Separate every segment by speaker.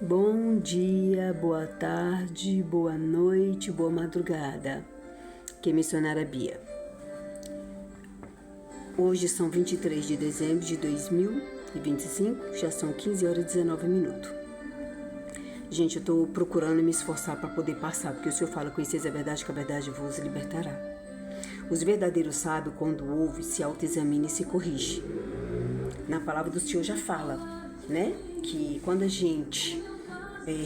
Speaker 1: Bom dia, boa tarde, boa noite, boa madrugada. Aqui é missionária Bia. Hoje são 23 de dezembro de 2025, já são 15 horas e 19 minutos. Gente, eu tô procurando me esforçar para poder passar, porque o Senhor fala: conheceis a verdade, que a verdade vos libertará. Os verdadeiros sábios, quando ouvem, se autoexamina e se corrige. Na palavra do Senhor já fala, né? Que quando a gente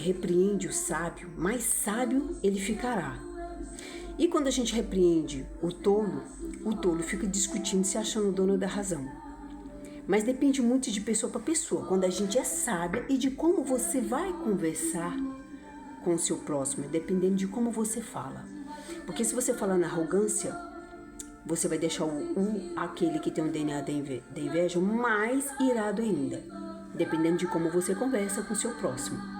Speaker 1: repreende o sábio, mais sábio ele ficará. E quando a gente repreende o tolo fica discutindo, se achando dono da razão. Mas depende muito de pessoa para pessoa, quando a gente é sábia e de como você vai conversar com o seu próximo, dependendo de como você fala. Porque se você falar na arrogância, você vai deixar aquele que tem um DNA da inveja mais irado ainda, dependendo de como você conversa com o seu próximo.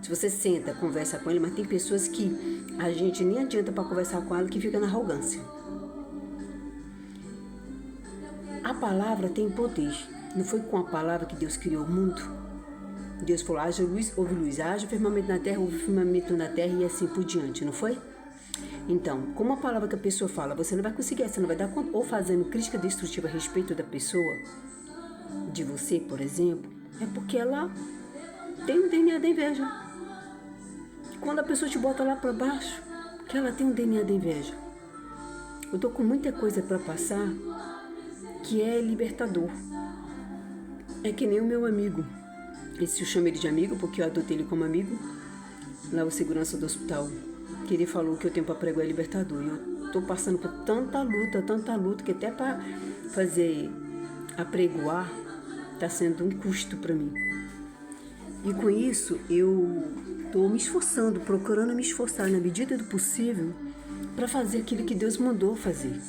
Speaker 1: Se você senta, conversa com ele, mas tem pessoas que a gente nem adianta para conversar com ela, que fica na arrogância. A palavra tem poder. Não foi com a palavra que Deus criou o mundo? Deus falou: haja luz, houve luz, haja firmamento na terra, houve firmamento na terra, e assim por diante, não foi? Então, como a palavra que a pessoa fala, você não vai conseguir, você não vai dar conta, ou fazendo crítica destrutiva a respeito da pessoa, de você, por exemplo, é porque ela tem um DNA da inveja. Quando a pessoa te bota lá para baixo, que ela tem um DNA da inveja. Eu tô com muita coisa para passar que é libertador. É que nem o meu amigo. Esse eu chamo ele de amigo porque eu adotei ele como amigo. Lá o segurança do hospital, que ele falou que o tempo para pregar é libertador. E eu tô passando por tanta luta, que até para fazer apregoar tá sendo um custo para mim. E com isso eu estou me esforçando, procurando me esforçar na medida do possível para fazer aquilo que Deus mandou fazer.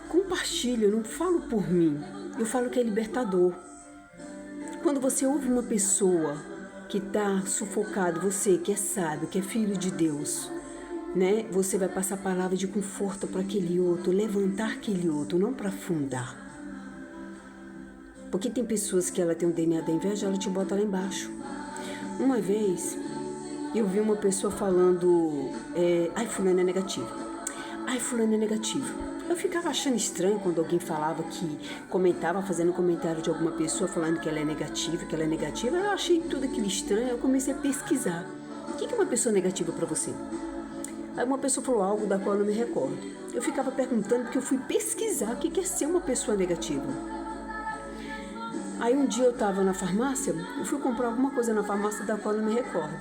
Speaker 1: Compartilha, eu não falo por mim, eu falo que é libertador. Quando você ouve uma pessoa que está sufocado, você que é sábio, que é filho de Deus, né? Você vai passar palavra de conforto para aquele outro, levantar aquele outro, não para afundar. Porque tem pessoas que ela tem um DNA da inveja, ela te bota lá embaixo. Uma vez, eu vi uma pessoa falando, ai, fulano é negativo. Ai, fulano é negativo. Eu ficava achando estranho quando alguém falava fazendo comentário de alguma pessoa falando que ela é negativa, Eu achei tudo aquilo estranho, eu comecei a pesquisar. O que é uma pessoa negativa para você? Aí uma pessoa falou algo da qual eu não me recordo. Eu ficava perguntando porque eu fui pesquisar o que é ser uma pessoa negativa. Aí um dia eu estava na farmácia, eu fui comprar alguma coisa na farmácia da qual eu não me recordo.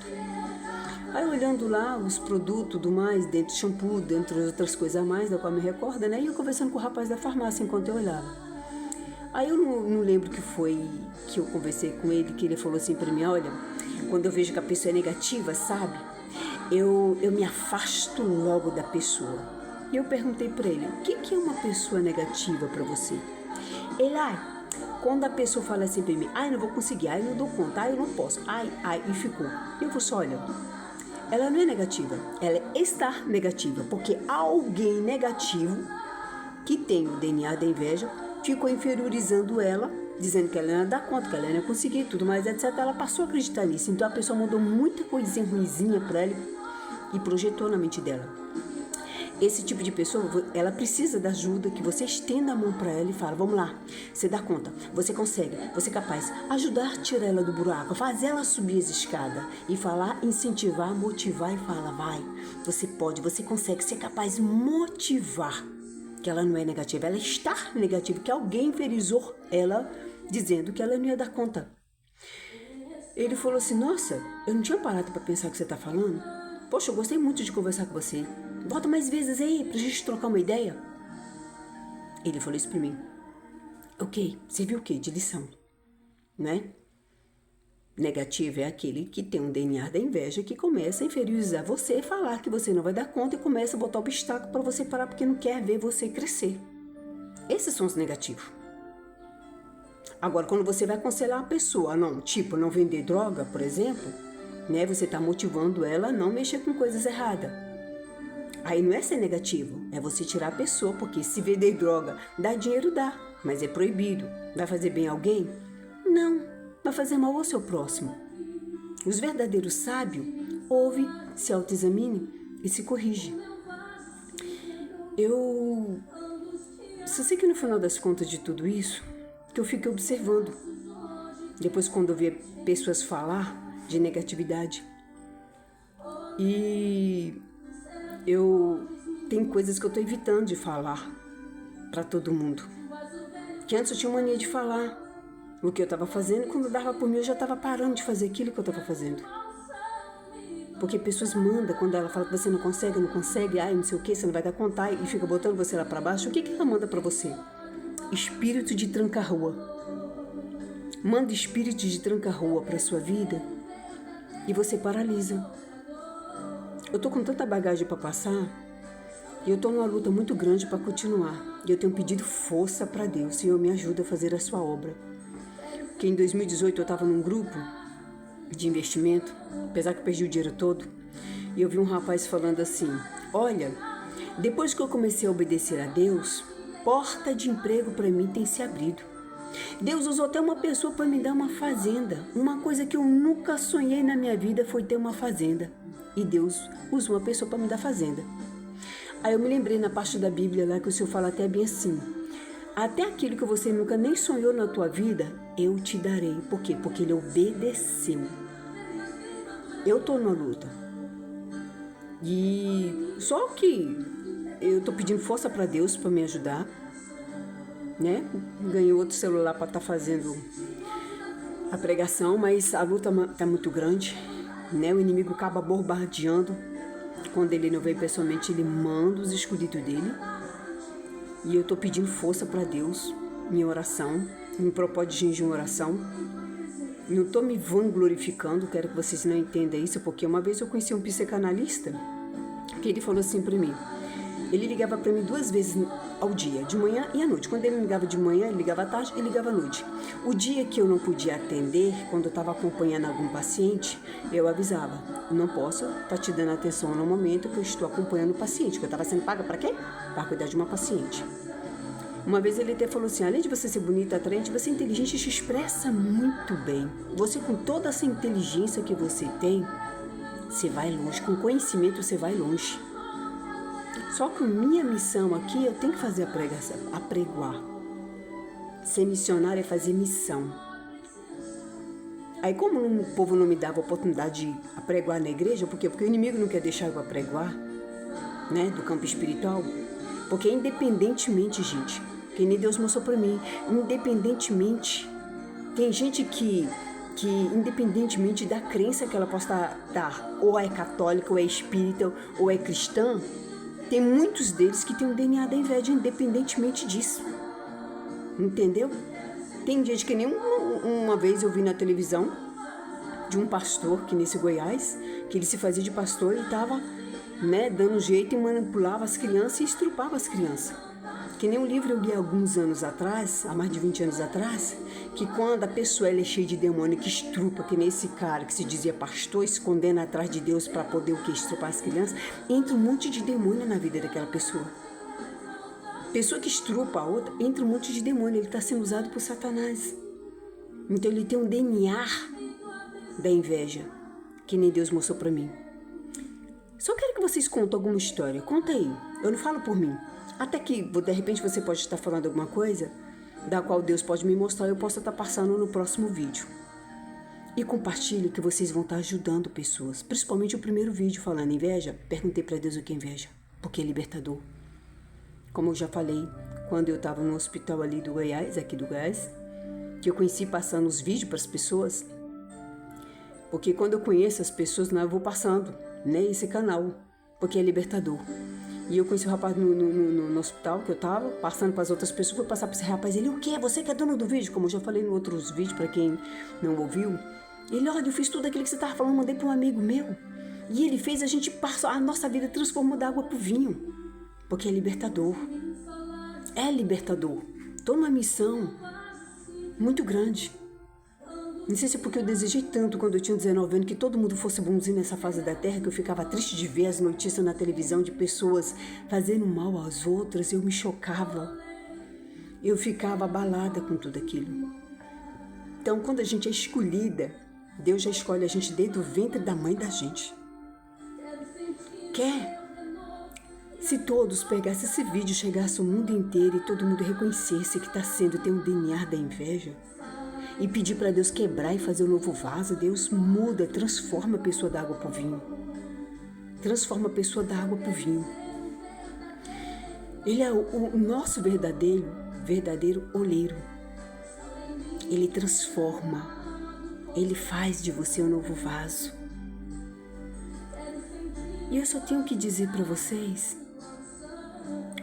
Speaker 1: Aí olhando lá os produtos do mais, dentro de shampoo, dentro de outras coisas a mais, da qual eu me recordo, né? E eu conversando com o rapaz da farmácia enquanto eu olhava. Aí eu não lembro que foi que eu conversei com ele, que ele falou assim pra mim: olha, quando eu vejo que a pessoa é negativa, sabe? Eu me afasto logo da pessoa. E eu perguntei pra ele: o que é uma pessoa negativa pra você? Ele: quando a pessoa fala assim pra mim: não vou conseguir, eu não dou conta, eu não posso, e ficou. Eu vou só, olha, ela não é negativa, ela está negativa, porque alguém negativo, que tem o DNA da inveja, ficou inferiorizando ela, dizendo que ela não ia dar conta, que ela não ia conseguir, tudo mais, etc. Ela passou a acreditar nisso, então a pessoa mandou muita coisinha ruinzinha pra ela e projetou na mente dela. Esse tipo de pessoa, ela precisa da ajuda, que você estenda a mão para ela e fala: vamos lá, você dá conta, você consegue, você é capaz. Ajudar a tirar ela do buraco, fazer ela subir as escadas e falar, incentivar, motivar e falar: vai, você pode, você consegue, você é capaz, motivar. Que ela não é negativa, ela está negativa, que alguém inferiorizou ela dizendo que ela não ia dar conta. Ele falou assim: nossa, eu não tinha parado para pensar o que você está falando. Poxa, eu gostei muito de conversar com você. Volta mais vezes aí pra gente trocar uma ideia. Ele falou isso pra mim. Ok, serviu o quê? De lição, né? Negativo é aquele que tem um DNA da inveja, que começa a inferiorizar você, falar que você não vai dar conta e começa a botar obstáculo para você parar porque não quer ver você crescer. Esses são os negativos. Agora, quando você vai aconselhar a pessoa, não vender droga, por exemplo, né? Você tá motivando ela a não mexer com coisas erradas. Aí não é ser negativo, é você tirar a pessoa, porque se vender droga, dá dinheiro, mas é proibido. Vai fazer bem a alguém? Não, vai fazer mal ao seu próximo. Os verdadeiros sábios ouvem, se autoexamine e se corrige. Eu só sei que no final das contas de tudo isso, que eu fiquei observando. Depois quando eu via pessoas falar de negatividade. E eu tenho coisas que eu estou evitando de falar para todo mundo. Que antes eu tinha mania de falar o que eu estava fazendo, e quando dava por mim eu já estava parando de fazer aquilo que eu estava fazendo. Porque pessoas mandam, quando ela fala que você não consegue, ai, não sei o que, você não vai dar conta, e fica botando você lá para baixo, o que ela manda para você? Espírito de tranca-rua. Manda espírito de tranca-rua para sua vida e você paralisa. Eu tô com tanta bagagem para passar e eu tô numa luta muito grande para continuar. E eu tenho pedido força para Deus, Senhor, me ajuda a fazer a sua obra. Porque em 2018 eu estava num grupo de investimento, apesar que eu perdi o dinheiro todo, e eu vi um rapaz falando assim, olha, depois que eu comecei a obedecer a Deus, porta de emprego para mim tem se abrido. Deus usou até uma pessoa para me dar uma fazenda. Uma coisa que eu nunca sonhei na minha vida foi ter uma fazenda. E Deus usou uma pessoa para me dar fazenda. Aí eu me lembrei na parte da Bíblia lá que o Senhor fala até bem assim, até aquilo que você nunca nem sonhou na tua vida, eu te darei. Por quê? Porque ele obedeceu. Eu tô na luta. E só que eu tô pedindo força para Deus para me ajudar, né? Ganhei outro celular para estar fazendo a pregação, mas a luta tá muito grande, né? O inimigo acaba bombardeando. Quando ele não vem pessoalmente, ele manda os escolhidos dele. E eu tô pedindo força para Deus, minha oração, em propósito de jejum e oração. Não tô me vanglorificando, quero que vocês não entendam isso, porque uma vez eu conheci um psicanalista, que ele falou assim para mim, ele ligava para mim 2 vezes ao dia, de manhã e à noite. Quando ele me ligava de manhã, ele ligava à tarde e ligava à noite. O dia que eu não podia atender, quando eu estava acompanhando algum paciente, eu avisava, não posso estar te dando atenção no momento que eu estou acompanhando o paciente, que eu estava sendo paga para quê? Para cuidar de uma paciente. Uma vez ele até falou assim, além de você ser bonita, atraente, você é inteligente e te expressa muito bem. Você com toda essa inteligência que você tem, você vai longe, com conhecimento você vai longe. Só que minha missão aqui, eu tenho que fazer a pregação, apregoar. Ser missionário é fazer missão. Aí como o povo não me dava a oportunidade de apregoar na igreja, por quê? Porque o inimigo não quer deixar eu apregoar, né, do campo espiritual. Porque independentemente, gente, que nem Deus mostrou para mim, independentemente, tem gente que independentemente da crença que ela possa dar, ou é católica, ou é espírita, ou é cristã, tem muitos deles que têm o DNA da inveja, independentemente disso. Entendeu? Tem gente que nem uma vez eu vi na televisão de um pastor que nesse Goiás, que ele se fazia de pastor e estava, né, dando jeito e manipulava as crianças e estrupava as crianças. Que nem um livro eu li há alguns anos atrás, há mais de 20 anos atrás, que quando a pessoa ela é cheia de demônio que estrupa, que nesse cara que se dizia pastor, escondendo atrás de Deus para poder o que? Estrupar as crianças, entra um monte de demônio na vida daquela pessoa. Pessoa que estrupa a outra, entra um monte de demônio, ele está sendo usado por Satanás. Então ele tem um DNA da inveja, que nem Deus mostrou para mim. Só quero que vocês contem alguma história, conta aí, eu não falo por mim. Até que, de repente, você pode estar falando alguma coisa da qual Deus pode me mostrar e eu posso estar passando no próximo vídeo. E compartilhe que vocês vão estar ajudando pessoas. Principalmente o primeiro vídeo falando inveja, perguntei para Deus o que é inveja, porque é libertador. Como eu já falei, quando eu estava no hospital ali do Goiás, aqui do Goiás, que eu conheci passando os vídeos para as pessoas, porque quando eu conheço as pessoas, eu vou passando, né, esse canal, porque é libertador. E eu conheci o rapaz no hospital que eu tava, passando para as outras pessoas, fui passar para esse rapaz, ele, o quê? Você que é dono do vídeo? Como eu já falei em outros vídeos, para quem não ouviu. Ele, olha, eu fiz tudo aquilo que você tava falando, mandei para um amigo meu. E ele fez a gente passar, a nossa vida transformou da água pro vinho. Porque é libertador. É libertador. Tô numa missão muito grande. Não sei se é porque eu desejei tanto quando eu tinha 19 anos que todo mundo fosse bonzinho nessa fase da terra, que eu ficava triste de ver as notícias na televisão de pessoas fazendo mal às outras. Eu me chocava. Eu ficava abalada com tudo aquilo. Então, quando a gente é escolhida, Deus já escolhe a gente desde o ventre da mãe da gente. Quer? Se todos pegassem esse vídeo, chegasse o mundo inteiro e todo mundo reconhecesse que está sendo, tem um DNA da inveja, e pedir para Deus quebrar e fazer um novo vaso, Deus muda, transforma a pessoa da água para o vinho. Transforma a pessoa da água para o vinho. Ele é o nosso verdadeiro oleiro. Ele transforma. Ele faz de você um novo vaso. E eu só tenho que dizer para vocês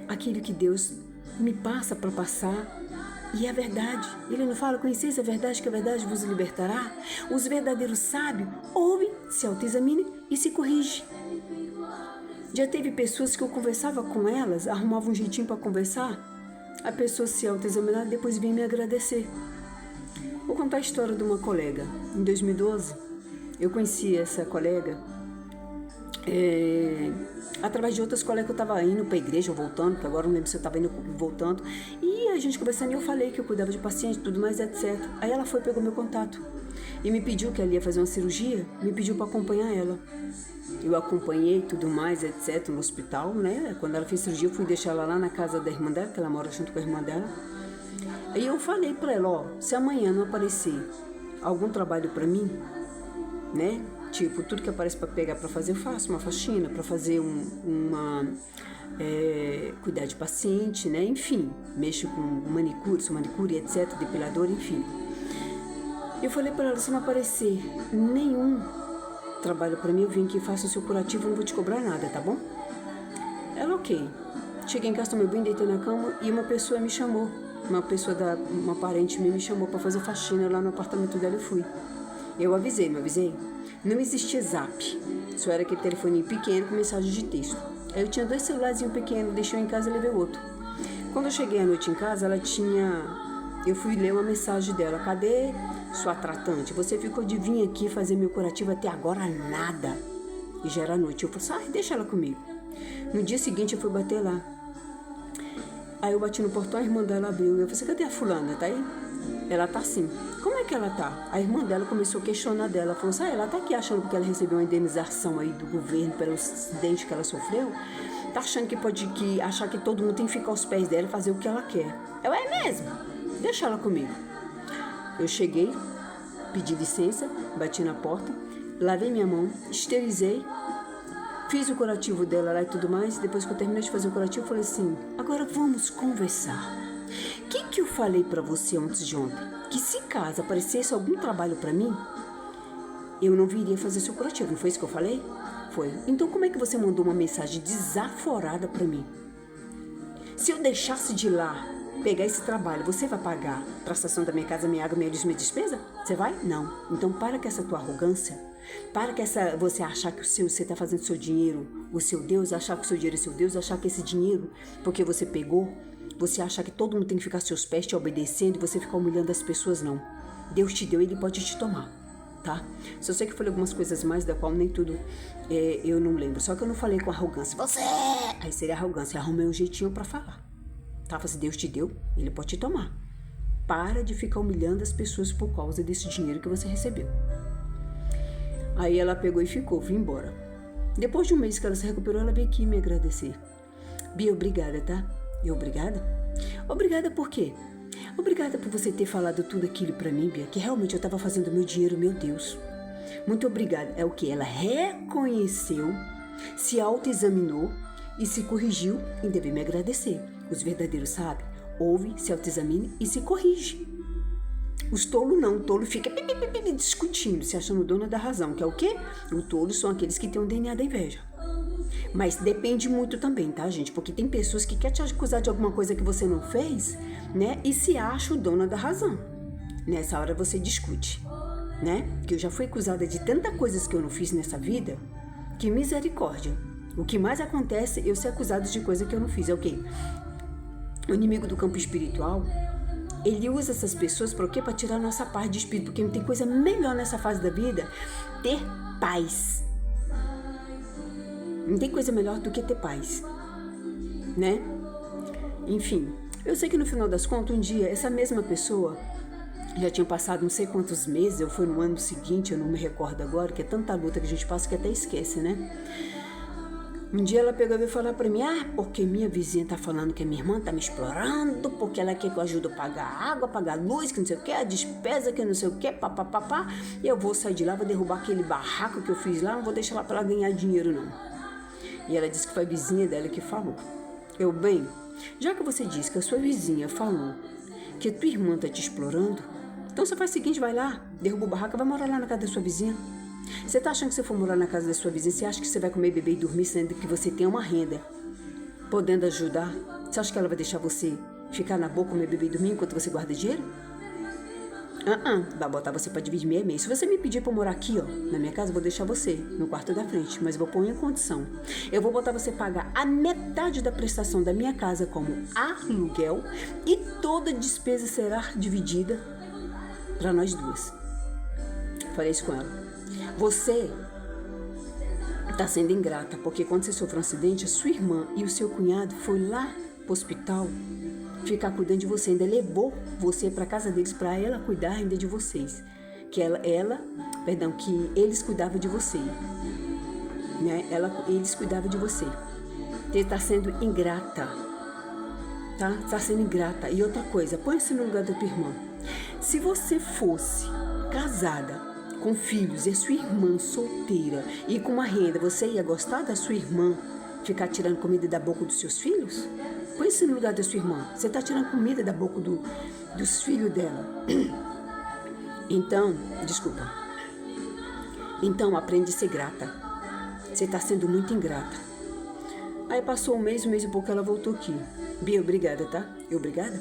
Speaker 1: aquilo que Deus me passa para passar. E é verdade. Ele não fala, conheceis a verdade, que a verdade vos libertará? Os verdadeiros sábios ouvem, se autoexaminem e se corrigem. Já teve pessoas que eu conversava com elas, arrumava um jeitinho para conversar, a pessoa se autoexaminava e depois vinha me agradecer. Vou contar a história de uma colega. Em 2012, eu conheci essa colega através de outras colegas que eu estava indo para a igreja ou voltando, que agora não lembro se eu estava indo voltando, e a gente conversando, e eu falei que eu cuidava de paciente, tudo mais, etc. Aí ela foi, pegou meu contato e me pediu que ela ia fazer uma cirurgia, me pediu para acompanhar ela. Eu acompanhei tudo mais, etc, no hospital, né? Quando ela fez cirurgia, eu fui deixar ela lá na casa da irmã dela, que ela mora junto com a irmã dela. Aí eu falei para ela, ó, se amanhã não aparecer algum trabalho para mim, né? Tipo, tudo que aparece para pegar para fazer, eu faço uma faxina, para fazer cuidar de paciente, né? Enfim, mexo com manicure, sou manicure, etc, depilador, enfim. Eu falei para ela, se não aparecer nenhum trabalho para mim, eu vim aqui, faço o seu curativo, não vou te cobrar nada, tá bom? Ela, ok. Cheguei em casa, tomei banho, deitei na cama e uma pessoa me chamou, uma parente minha me chamou para fazer faxina lá no apartamento dela e fui. Eu avisei, não avisei? Não existia Zap, só era aquele telefone pequeno com mensagem de texto. Aí eu tinha 2 celularzinhos pequenos, deixei em casa e levei outro. Quando eu cheguei à noite em casa, eu fui ler uma mensagem dela. Cadê sua tratante? Você ficou de vir aqui fazer meu curativo até agora nada. E já era noite. Eu falei, deixa ela comigo. No dia seguinte eu fui bater lá. Aí eu bati no portão, a irmã dela abriu. Eu falei, cadê a fulana? Tá aí? Ela tá assim. Como é que ela tá? A irmã dela começou a questionar dela. Falou assim, ela tá aqui achando que ela recebeu uma indenização aí do governo pelo acidente que ela sofreu? Tá achando que achar que todo mundo tem que ficar aos pés dela e fazer o que ela quer. Eu, é mesmo? Deixa ela comigo. Eu cheguei, pedi licença, bati na porta, lavei minha mão, esterilizei, fiz o curativo dela lá e tudo mais. Depois que eu terminei de fazer o curativo, eu falei assim, agora vamos conversar. O que eu falei pra você antes de ontem? Que se caso aparecesse algum trabalho pra mim, eu não viria fazer seu curativo. Não foi isso que eu falei? Foi. Então como é que você mandou uma mensagem desaforada pra mim? Se eu deixasse de ir lá pegar esse trabalho, você vai pagar a prestação da minha casa, minha água, minha luz, minha despesa? Você vai? Não. Então para com essa tua arrogância. Para com você achar que você está fazendo seu dinheiro, o seu Deus, achar que o seu dinheiro é seu Deus, achar que esse dinheiro, porque você pegou, você achar que todo mundo tem que ficar aos seus pés te obedecendo e você ficar humilhando as pessoas, não. Deus te deu, Ele pode te tomar, tá? Só sei que eu falei algumas coisas mais, da qual nem tudo eu não lembro. Só que eu não falei com arrogância. Você! Aí seria arrogância. Eu arrumei um jeitinho pra falar. Tá? Se Deus te deu, Ele pode te tomar. Para de ficar humilhando as pessoas por causa desse dinheiro que você recebeu. Aí ela pegou e ficou, vim embora. Depois de um mês que ela se recuperou, ela veio aqui me agradecer. Bia, obrigada, tá? Eu, obrigada? Obrigada por quê? Obrigada por você ter falado tudo aquilo pra mim, Bia, que realmente eu tava fazendo meu dinheiro, meu Deus. Muito obrigada. É o que? Ela reconheceu, se autoexaminou e se corrigiu e deve me agradecer. Os verdadeiros sabem, ouvem, se autoexaminem e se corrigem. Os tolos não, o tolo fica discutindo, se achando dona da razão, que é o quê? Os tolos são aqueles que têm o DNA da inveja. Mas depende muito também, tá, gente? Porque tem pessoas que querem te acusar de alguma coisa que você não fez, né? E se acham dona da razão. Nessa hora você discute, né? Porque eu já fui acusada de tantas coisas que eu não fiz nessa vida, que misericórdia. O que mais acontece é eu ser acusada de coisa que eu não fiz. É o quê? O inimigo do campo espiritual, ele usa essas pessoas para o quê? Para tirar a nossa paz de espírito. Porque não tem coisa melhor nessa fase da vida, ter paz. Não tem coisa melhor do que ter paz, né? Enfim, eu sei que no final das contas, um dia, essa mesma pessoa Já tinham passado não sei quantos meses, ou foi no ano seguinte, eu não me recordo agora, que é tanta luta que a gente passa que até esquece, né? Um dia ela pegou e veio falar pra mim, porque minha vizinha tá falando que a minha irmã tá me explorando, porque ela quer que eu ajude a pagar água, pagar luz, que não sei o que, a despesa, que não sei o que, papapá, e eu vou sair de lá, vou derrubar aquele barraco que eu fiz lá, não vou deixar lá pra ela ganhar dinheiro, não. E ela disse que foi a vizinha dela que falou. Bem, já que você disse que a sua vizinha falou que a tua irmã tá te explorando, então você faz o seguinte, vai lá, derruba o barraco e vai morar lá na casa da sua vizinha. Você tá achando que se for morar na casa da sua vizinha, você acha que você vai comer, beber e dormir, sendo que você tem uma renda, podendo ajudar? Você acha que ela vai deixar você ficar na boca, comer, beber e dormir enquanto você guarda dinheiro? Vai botar você pra dividir meio a meio. Se você me pedir pra morar aqui, na minha casa, eu vou deixar você no quarto da frente, mas vou pôr em condição. Eu vou botar você pagar a metade da prestação da minha casa como aluguel e toda a despesa será dividida pra nós duas. Falei isso com ela. Você está sendo ingrata, porque quando você sofreu um acidente, a sua irmã e o seu cunhado foi lá pro hospital ficar cuidando de você, ainda levou você para casa deles para ela cuidar ainda de vocês, que que eles cuidavam de você, né? Eles cuidavam de você. Você está sendo ingrata, tá? Está sendo ingrata. E outra coisa, põe-se no lugar da tua irmã. Se você fosse casada com filhos e a sua irmã solteira e com uma renda, você ia gostar da sua irmã ficar tirando comida da boca dos seus filhos? Põe-se no lugar da sua irmã. Você está tirando comida da boca dos filhos dela. Então, desculpa. Então, aprende a ser grata. Você está sendo muito ingrata. Aí passou um mês e pouco, ela voltou aqui. Bia, obrigada, tá? Obrigada?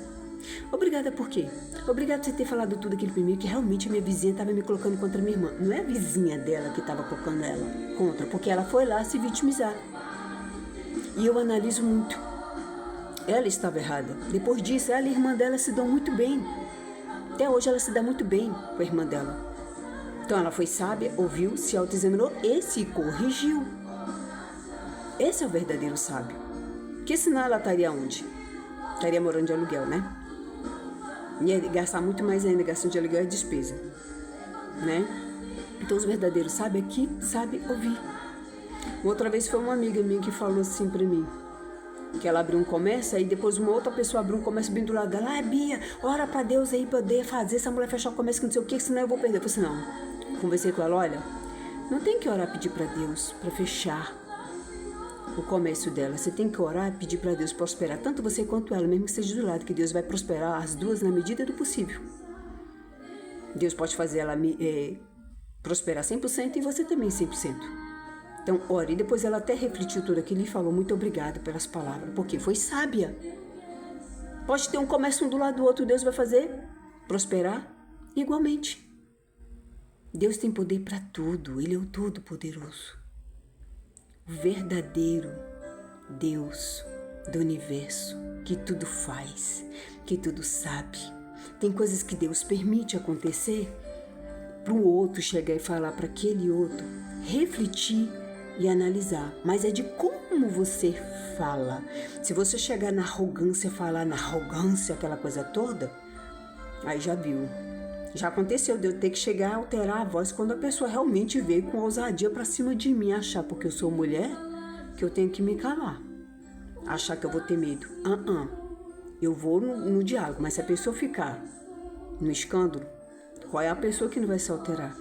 Speaker 1: Obrigada por quê? Obrigada por você ter falado tudo aquilo primeiro, que realmente a minha vizinha estava me colocando contra a minha irmã. Não é a vizinha dela que estava colocando ela contra, porque ela foi lá se vitimizar. E eu analiso muito. Ela estava errada. Depois disso, ela e a irmã dela se dão muito bem. Até hoje ela se dá muito bem com a irmã dela. Então ela foi sábia, ouviu, se autoexaminou e se corrigiu. Esse é o verdadeiro sábio. Porque senão ela estaria onde? Estaria morando de aluguel, né? Ia gastar muito mais ainda, gastando de aluguel e despesa, né? Então os verdadeiros sábios aqui sabem ouvir. Outra vez foi uma amiga minha que falou assim pra mim, que ela abriu um comércio, aí depois uma outra pessoa abriu um comércio bem do lado dela. Bia, ora pra Deus aí poder fazer essa mulher fechar o comércio, que não sei o que, senão eu vou perder. Eu falei assim, não. Conversei com ela, olha, não tem que orar, pedir pra Deus pra fechar o comércio dela. Você tem que orar e pedir para Deus prosperar, tanto você quanto ela, mesmo que esteja do lado, que Deus vai prosperar as duas na medida do possível. Deus pode fazer ela prosperar 100% e você também 100%. Então, ore. E depois ela até refletiu tudo aquilo e falou muito obrigada pelas palavras, porque foi sábia. Pode ter um comércio um do lado do outro, Deus vai fazer prosperar igualmente. Deus tem poder para tudo, Ele é o Todo-Poderoso. O verdadeiro Deus do universo, que tudo faz, que tudo sabe. Tem coisas que Deus permite acontecer para o outro chegar e falar para aquele outro, refletir e analisar. Mas é de como você fala. Se você chegar na arrogância, falar na arrogância, aquela coisa toda, aí já viu. Já aconteceu de eu ter que chegar a alterar a voz quando a pessoa realmente veio com ousadia pra cima de mim, achar porque eu sou mulher que eu tenho que me calar, achar que eu vou ter medo. Eu vou no diálogo, mas se a pessoa ficar no escândalo, qual é a pessoa que não vai se alterar?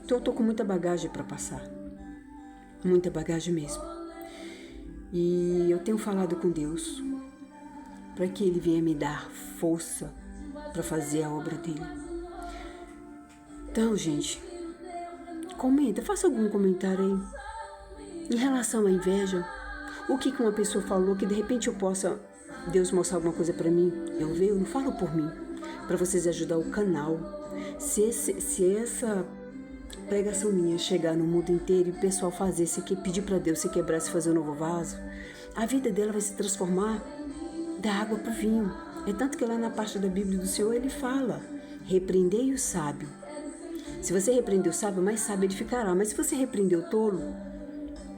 Speaker 1: Então eu tô com muita bagagem pra passar, muita bagagem mesmo. E eu tenho falado com Deus para que Ele venha me dar força para fazer a obra dele. Então, gente, comenta, faça algum comentário aí em relação à inveja. O que uma pessoa falou que de repente eu possa, Deus mostrar alguma coisa para mim, eu não falo por mim, para vocês ajudar o canal. Se essa pregação minha chegar no mundo inteiro e o pessoal fazer, se pedir para Deus se quebrar, se fazer um novo vaso, a vida dela vai se transformar da água para o vinho. É tanto que lá na parte da Bíblia do Senhor ele fala, repreendei o sábio. Se você repreender o sábio, mais sábio ele ficará. Mas se você repreender o tolo,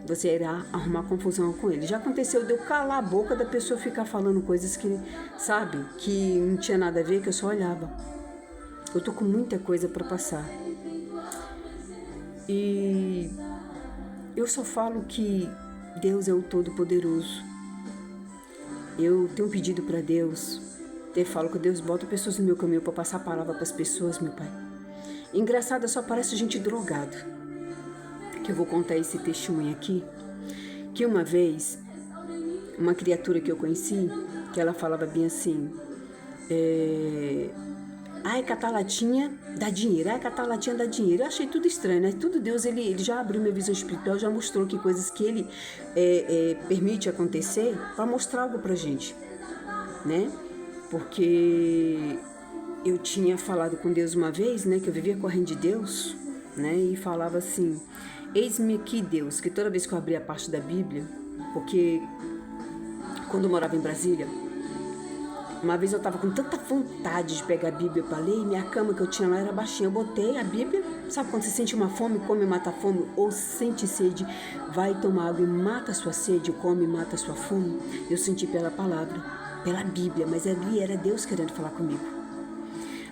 Speaker 1: você irá arrumar confusão com ele. Já aconteceu de eu calar a boca da pessoa ficar falando coisas que, sabe, que não tinha nada a ver, que eu só olhava. Eu tô com muita coisa para passar. E eu só falo que Deus é o Todo-Poderoso. Eu tenho pedido para Deus, eu falo que Deus bota pessoas no meu caminho para passar a palavra para as pessoas, meu Pai. Engraçado, só parece gente drogada. Que eu vou contar esse testemunho aqui. Que uma vez, uma criatura que eu conheci, que ela falava bem assim, ai, catar latinha dá dinheiro, ai, catar latinha dá dinheiro. Eu achei tudo estranho, né? Tudo Deus, ele já abriu minha visão espiritual, já mostrou que coisas que ele permite acontecer para mostrar algo pra gente, né? Porque eu tinha falado com Deus uma vez, né? Que eu vivia correndo de Deus, né? E falava assim, eis-me aqui, Deus, que toda vez que eu abria a parte da Bíblia, porque quando eu morava em Brasília, uma vez eu estava com tanta vontade de pegar a Bíblia para ler, e minha cama que eu tinha lá era baixinha. Eu botei a Bíblia, sabe quando você sente uma fome, come e mata a fome, ou sente sede, vai tomar água e mata a sua sede, come e mata a sua fome? Eu senti pela palavra, pela Bíblia, mas ali era Deus querendo falar comigo.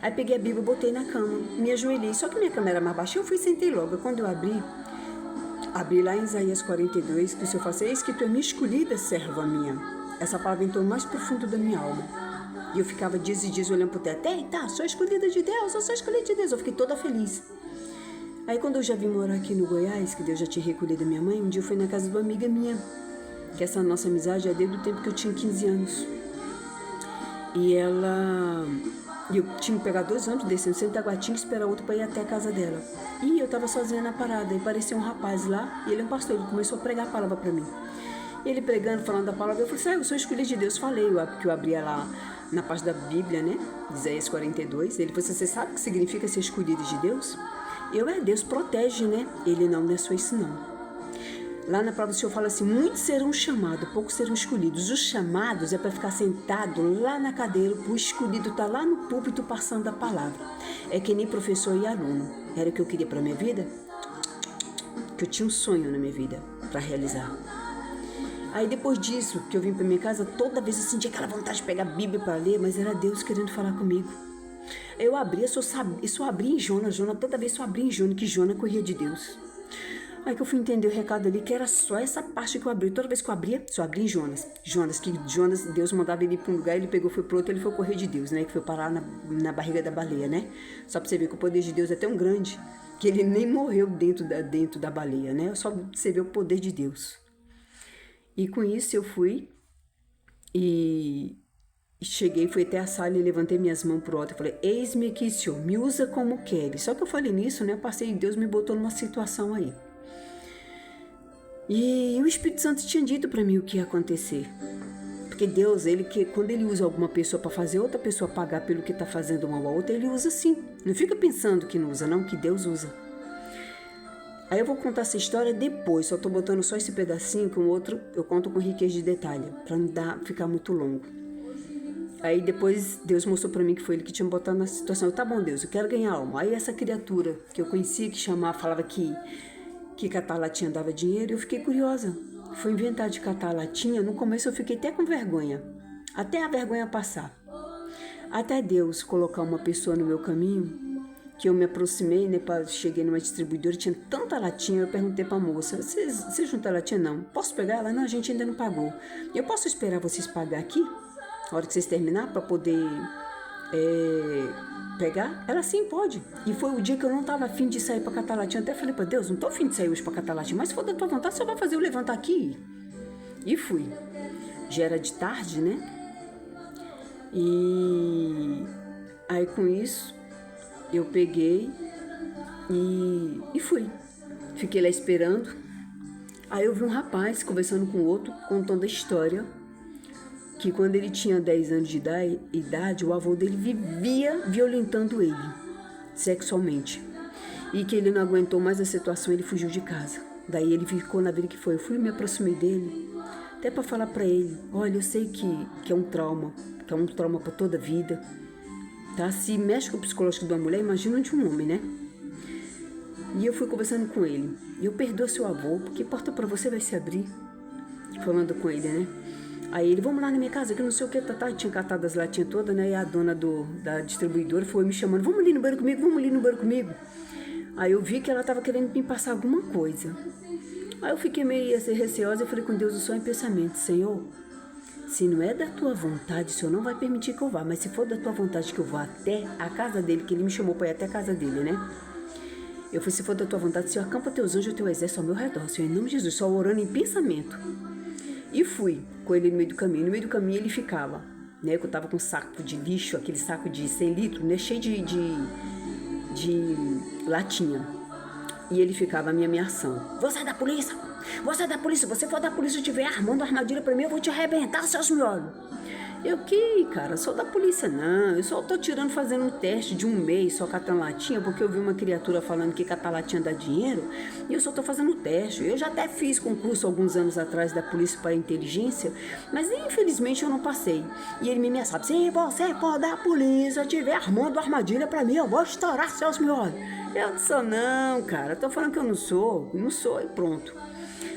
Speaker 1: Aí peguei a Bíblia, botei na cama, me ajoelhei, só que minha cama era mais baixa, eu fui e sentei logo. Quando eu abri lá em Isaías 42, que o Senhor fala assim, eis que tu é minha escolhida, serva minha. Essa palavra entrou no mais profundo da minha alma. E eu ficava dias e dias olhando pro teto. Eita, sou escolhida de Deus, eu sou escolhida de Deus. Eu fiquei toda feliz. Aí quando eu já vim morar aqui no Goiás, que Deus já tinha recolhido a minha mãe, um dia eu fui na casa de uma amiga minha, que essa nossa amizade é desde o tempo que eu tinha 15 anos. E eu tinha que pegar 2 anos descendo centro da Guatinga e esperar outro para ir até a casa dela. E eu tava sozinha na parada, e apareceu um rapaz lá, e ele é um pastor, ele começou a pregar a palavra para mim. Ele pregando, falando da palavra, eu falei assim, eu sou escolhida de Deus. Falei, que eu abria lá na parte da Bíblia, né? Isaías 42. Ele falou assim, você sabe o que significa ser escolhido de Deus? Deus protege, né? Ele não é só isso, não. Lá na palavra do Senhor fala assim, muitos serão chamados, poucos serão escolhidos. Os chamados é para ficar sentado lá na cadeira, o escolhido está lá no púlpito passando a palavra. É que nem professor e aluno. Era o que eu queria para minha vida? Que eu tinha um sonho na minha vida para realizar. Aí depois disso, que eu vim para minha casa, toda vez eu sentia aquela vontade de pegar a Bíblia para ler, mas era Deus querendo falar comigo. Eu abria, só abria em Jonas, toda vez eu abria em Jonas, que Jonas corria de Deus. Aí que eu fui entender o recado ali, que era só essa parte que eu abri. Toda vez que eu abria, só abria em Jonas. Jonas, Deus mandava ele ir para um lugar, ele pegou, foi pro outro, ele foi correr de Deus, né? Que foi parar na barriga da baleia, né? Só para você ver que o poder de Deus é tão grande, que ele nem morreu dentro da baleia, né? Só pra você ver o poder de Deus. E com isso eu fui e cheguei, fui até a sala e levantei minhas mãos pro alto e falei, eis-me aqui, Senhor, me usa como queres. Só que eu falei nisso, né? Eu passei, Deus me botou numa situação aí. E o Espírito Santo tinha dito para mim o que ia acontecer. Porque Deus, quando ele usa alguma pessoa para fazer outra pessoa pagar pelo que está fazendo mal a outra, ele usa sim. Não fica pensando que não usa, não, que Deus usa. Aí eu vou contar essa história depois, só tô botando só esse pedacinho, que o outro eu conto com riqueza de detalhe, para não ficar muito longo. Aí depois Deus mostrou para mim que foi ele que tinha me botado na situação. Tá bom, Deus, eu quero ganhar alma. Aí essa criatura que eu conhecia, que falava que catar latinha dava dinheiro, eu fiquei curiosa. Fui inventar de catar latinha, no começo eu fiquei até com vergonha, até a vergonha passar. Até Deus colocar uma pessoa no meu caminho, que eu me aproximei, né, cheguei numa distribuidora, tinha tanta latinha, eu perguntei pra moça, você junta latinha? Não. Posso pegar ela? Não, a gente ainda não pagou. Eu posso esperar vocês pagar aqui? Na hora que vocês terminar, pra poder pegar? Ela, sim, pode. E foi o dia que eu não tava afim de sair pra catar latinha. Até falei pra Deus, não tô afim de sair hoje pra catar latinha, mas se for da tua vontade, você vai fazer eu levantar aqui. E fui. Já era de tarde, né? E aí com isso, eu peguei e fui. Fiquei lá esperando. Aí eu vi um rapaz conversando com outro, contando a história, que quando ele tinha 10 anos de idade, o avô dele vivia violentando ele, sexualmente. E que ele não aguentou mais a situação, ele fugiu de casa. Daí ele ficou na vida que foi. Eu fui e me aproximei dele, até para falar para ele, olha, eu sei que é um trauma para toda a vida. Tá? Se mexe com o psicológico de uma mulher, imagina de um homem, né? E eu fui conversando com ele. E eu perdoo seu avô, porque a porta para você vai se abrir. Falando com ele, né? Aí ele, vamos lá na minha casa, que não sei o que, tá, tinha catado as latinhas todas, né? E a dona da distribuidora foi me chamando, vamos ali no banheiro comigo, vamos ali no banheiro comigo. Aí eu vi que ela tava querendo me passar alguma coisa. Aí eu fiquei meio assim, receosa, eu falei com Deus, o sonho em pensamento, Senhor, se não é da tua vontade, o Senhor não vai permitir que eu vá, mas se for da tua vontade que eu vá até a casa dele, que ele me chamou para ir até a casa dele, né? Eu falei, se for da tua vontade, Senhor, acampa teus anjos e teu exército ao meu redor, Senhor, em nome de Jesus, só orando em pensamento. E fui com ele no meio do caminho. No meio do caminho ele ficava, né? Eu tava com um saco de lixo, aquele saco de 100 litros, né? Cheio de latinha. E ele ficava me ameaçando. Você é da polícia? Você é da polícia? Se você for da polícia e estiver armando armadilha pra mim, eu vou te arrebentar, seus miolos. Eu que, cara, sou da polícia não, eu só tô fazendo um teste de um mês só catando latinha, porque eu vi uma criatura falando que catar latinha dá dinheiro, e eu só tô fazendo um teste. Eu já até fiz concurso alguns anos atrás da polícia para inteligência, mas infelizmente eu não passei. E ele me ameaçava, se você for da polícia, estiver armando armadilha pra mim, eu vou estourar seus miolos. Eu disse, não, cara, tô falando que eu não sou e pronto.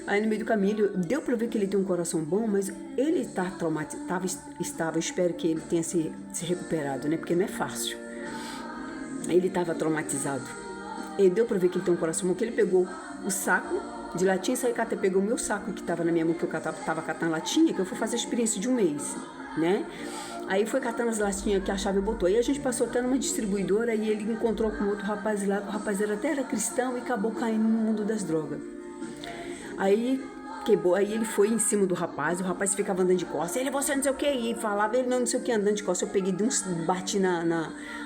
Speaker 1: Aí no meio do caminho, deu pra ver que ele tem um coração bom, mas ele tá traumatizado, espero que ele tenha se recuperado, né? Porque não é fácil. Ele tava traumatizado. E deu pra ver que ele tem um coração bom, que ele pegou o saco de latinha e saiu catando, pegou o meu saco que tava na minha mão, que eu tava catando latinha, que eu fui fazer a experiência de um mês, né? Aí foi catando as latinhas que achava e botou. Aí a gente passou até numa distribuidora e ele encontrou com outro rapaz lá, o rapaz era cristão e acabou caindo no mundo das drogas. Aí quebrou, aí ele foi em cima do rapaz, o rapaz ficava andando de costas, ele, você não sei o que, e falava, ele não sei o que, andando de costas, eu peguei, bati